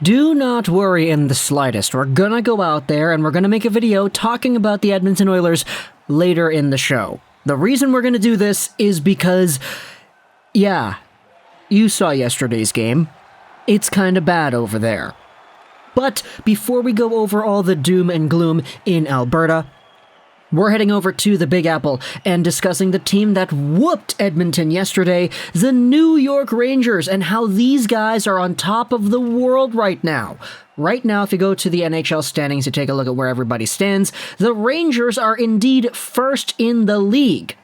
Do not worry in the slightest. We're gonna go out there and we're gonna make a video talking about the Edmonton Oilers later in the show. The reason we're gonna do this is because, yeah, you saw yesterday's game. It's kinda bad over there. But before we go over all the doom and gloom in Alberta, we're heading over to the Big Apple and discussing the team that whooped Edmonton yesterday, the New York Rangers, and how these guys are on top of the world right now. Right now, if you go to the NHL standings to take a look at where everybody stands, the Rangers are indeed first in the league.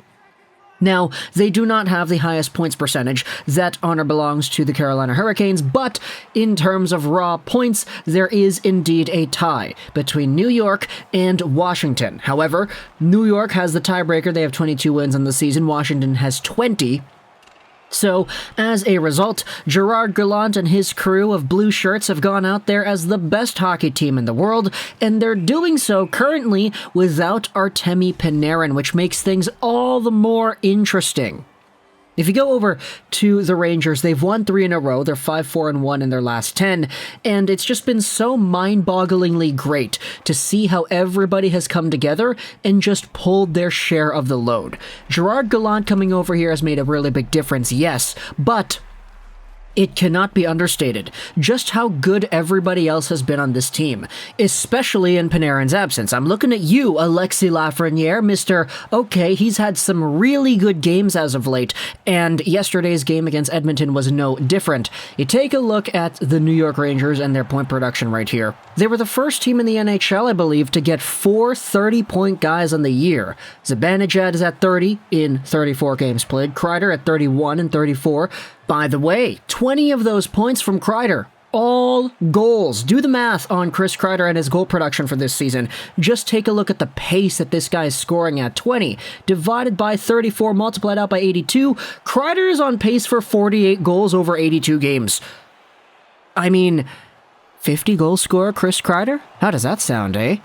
Now, they do not have the highest points percentage. That honor belongs to the Carolina Hurricanes, but in terms of raw points, there is indeed a tie between New York and Washington. However, New York has the tiebreaker. They have 22 wins on the season. Washington has 20. So, as a result, Gerard Gallant and his crew of blue shirts have gone out there as the best hockey team in the world, and they're doing so currently without Artemi Panarin, which makes things all the more interesting. If you go over to the Rangers, they've won 3 in a row. They're 5-4-1 in their last 10, and it's just been so mind-bogglingly great to see how everybody has come together and just pulled their share of the load. Gerard Gallant coming over here has made a really big difference, yes, but it cannot be understated just how good everybody else has been on this team, especially in Panarin's absence. I'm looking at you, Alexis Lafreniere, Mr. Okay, he's had some really good games as of late, and yesterday's game against Edmonton was no different. You take a look at the New York Rangers and their point production right here. They were the first team in the NHL, I believe, to get 4 30-point guys on the year. Zibanejad is at 30 in 34 games played, Kreider at 31 in 34. By the way, 20 of those points from Kreider, all goals. Do the math on Chris Kreider and his goal production for this season. Just take a look at the pace that this guy is scoring at. 20 divided by 34 multiplied out by 82. Kreider is on pace for 48 goals over 82 games. I mean, 50 goal scorer Chris Kreider? How does that sound, eh?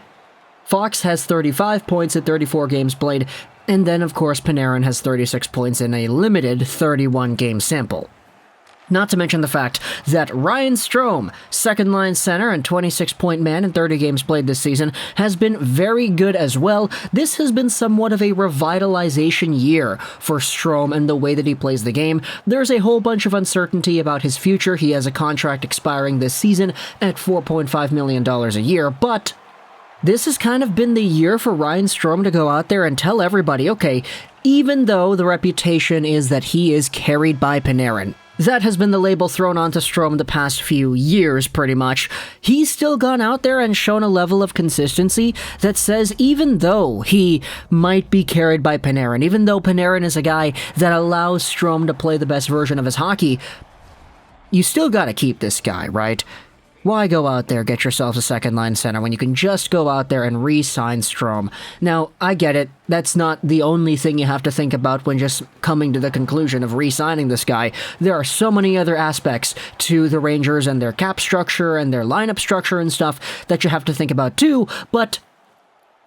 Fox has 35 points at 34 games played. And then, of course, Panarin has 36 points in a limited 31-game sample. Not to mention the fact that Ryan Strome, second-line center and 26-point man in 30 games played this season, has been very good as well. This has been somewhat of a revitalization year for Strome and the way that he plays the game. There's a whole bunch of uncertainty about his future. He has a contract expiring this season at $4.5 million a year, but this has kind of been the year for Ryan Strome to go out there and tell everybody, okay, even though the reputation is that he is carried by Panarin, that has been the label thrown onto Strome the past few years, pretty much, he's still gone out there and shown a level of consistency that says even though he might be carried by Panarin, even though Panarin is a guy that allows Strome to play the best version of his hockey, you still gotta keep this guy, right? Why go out there, get yourself a second-line center when you can just go out there and re-sign Strome? Now, I get it. That's not the only thing you have to think about when just coming to the conclusion of re-signing this guy. There are so many other aspects to the Rangers and their cap structure and their lineup structure and stuff that you have to think about too, but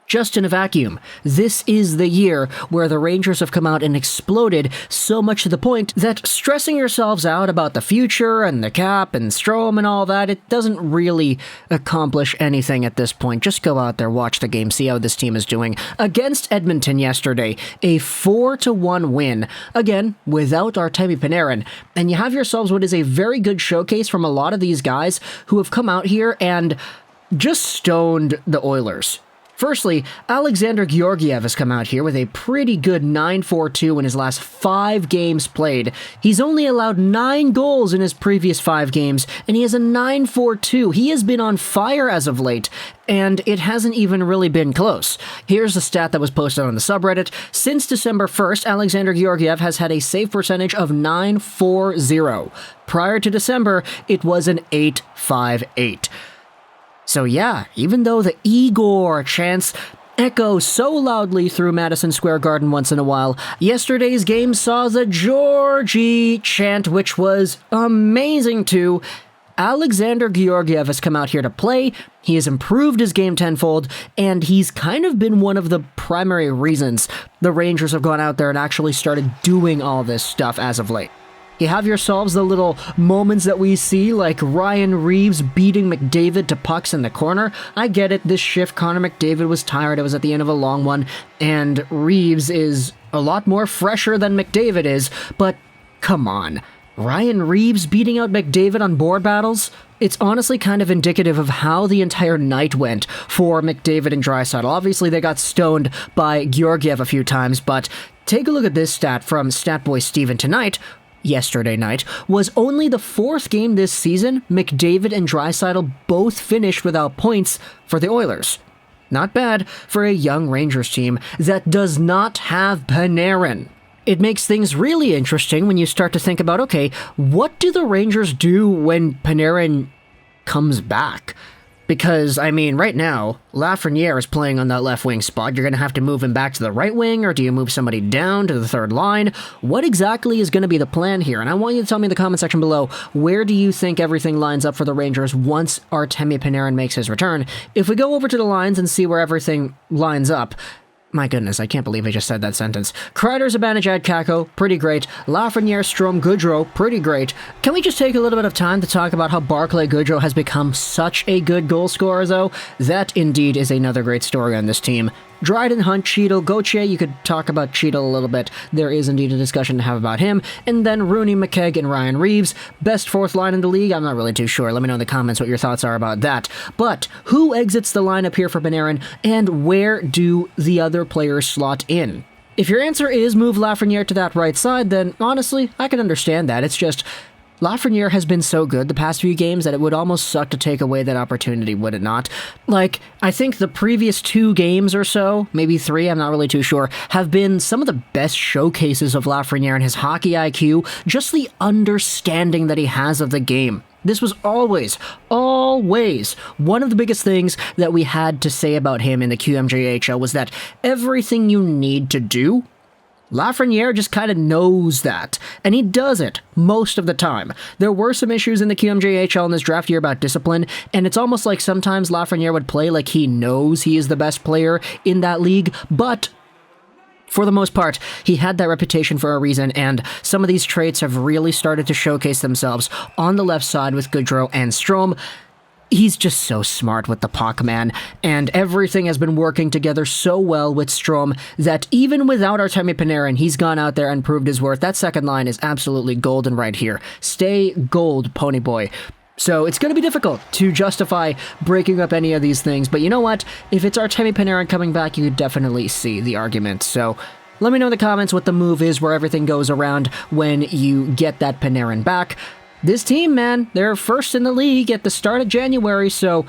just in a vacuum, this is the year where the Rangers have come out and exploded so much to the point that stressing yourselves out about the future and the cap and Strome and all that, it doesn't really accomplish anything at this point. Just go out there, watch the game, see how this team is doing. Against Edmonton yesterday, a 4-1 win, again, without Artemi Panarin, and you have yourselves what is a very good showcase from a lot of these guys who have come out here and just stoned the Oilers. Firstly, Alexandar Georgiev has come out here with a pretty good 9-4-2 in his last 5 games played. He's only allowed 9 goals in his previous 5 games, and he has a 9-4-2. He has been on fire as of late, and it hasn't even really been close. Here's a stat that was posted on the subreddit. Since December 1st, Alexandar Georgiev has had a save percentage of 9.40. Prior to December, it was an 8.58. So yeah, even though the Igor chants echo so loudly through Madison Square Garden once in a while, yesterday's game saw the Georgie chant, which was amazing too. Alexandar Georgiev has come out here to play, he has improved his game tenfold, and he's kind of been one of the primary reasons the Rangers have gone out there and actually started doing all this stuff as of late. You have yourselves the little moments that we see, like Ryan Reaves beating McDavid to pucks in the corner. I get it, this shift, Connor McDavid was tired, it was at the end of a long one, and Reaves is a lot more fresher than McDavid is, but come on. Ryan Reaves beating out McDavid on board battles? It's honestly kind of indicative of how the entire night went for McDavid and Draisaitl. Obviously, they got stoned by Georgiev a few times, but take a look at this stat from Statboy Steven tonight. Yesterday night, was only the 4th game this season McDavid and Draisaitl both finished without points for the Oilers. Not bad for a young Rangers team that does not have Panarin. It makes things really interesting when you start to think about, okay, what do the Rangers do when Panarin comes back? Because, I mean, right now, Lafreniere is playing on that left wing spot. You're going to have to move him back to the right wing, or do you move somebody down to the third line? What exactly is going to be the plan here? And I want you to tell me in the comment section below, where do you think everything lines up for the Rangers once Artemi Panarin makes his return? If we go over to the lines and see where everything lines up, my goodness, I can't believe I just said that sentence. Kreider, Zibanejad, Kakko, pretty great. Lafreniere, Strome, Goodrow, pretty great. Can we just take a little bit of time to talk about how Barclay Goodrow has become such a good goal scorer, though? That, indeed, is another great story on this team. Dryden, Hunt, Cheadle, Gauthier, you could talk about Cheadle a little bit. There is indeed a discussion to have about him. And then Rooney, McKegg, and Ryan Reaves. Best 4th line in the league? I'm not really too sure. Let me know in the comments what your thoughts are about that. But who exits the lineup here for Panarin, and where do the other players slot in? If your answer is move Lafreniere to that right side, then honestly, I can understand that. It's just Lafreniere has been so good the past few games that it would almost suck to take away that opportunity, would it not? Like, I think the previous 2 games or so, maybe 3, I'm not really too sure, have been some of the best showcases of Lafreniere and his hockey IQ, just the understanding that he has of the game. This was always one of the biggest things that we had to say about him in the QMJHL was that everything you need to do, Lafreniere just kind of knows that, and he does it most of the time. There were some issues in the QMJHL in this draft year about discipline, and it's almost like sometimes Lafreniere would play like he knows he is the best player in that league, but for the most part, he had that reputation for a reason, and some of these traits have really started to showcase themselves on the left side with Goodrow and Strome. He's just so smart with the puck, man, and everything has been working together so well with Strome that even without Artemi Panarin, he's gone out there and proved his worth. That second line is absolutely golden right here. Stay gold, pony boy. So it's going to be difficult to justify breaking up any of these things, but you know what? If it's Artemi Panarin coming back, you could definitely see the argument. So let me know in the comments what the move is, where everything goes around when you get that Panarin back. This team, man, they're first in the league at the start of January, so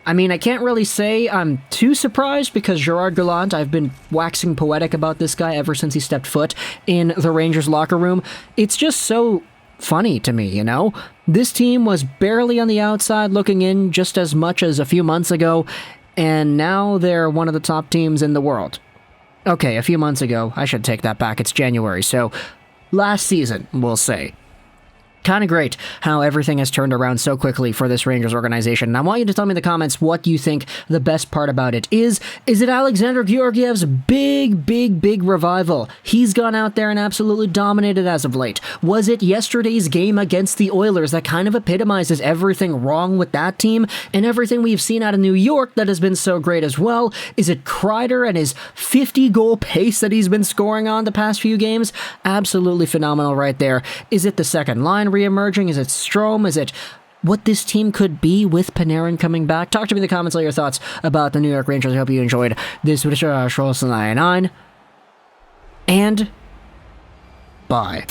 I mean, I can't really say I'm too surprised because Gerard Gallant, I've been waxing poetic about this guy ever since he stepped foot in the Rangers locker room. It's just so funny to me, you know? This team was barely on the outside looking in just as much as a few months ago, and now they're one of the top teams in the world. Okay, a few months ago, I should take that back, it's January, so last season, we'll say. Kind of great how everything has turned around so quickly for this Rangers organization. And I want you to tell me in the comments what you think the best part about it is. Is it Alexandar Georgiev's big revival? He's gone out there and absolutely dominated as of late. Was it yesterday's game against the Oilers that kind of epitomizes everything wrong with that team and everything we've seen out of New York that has been so great as well? Is it Kreider and his 50-goal pace that he's been scoring on the past few games? Absolutely phenomenal right there. Is it the second line re-emerging? Is it Strome? Is it what this team could be with Panarin coming back? Talk to me in the comments all your thoughts about the New York Rangers. I hope you enjoyed this video. And bye.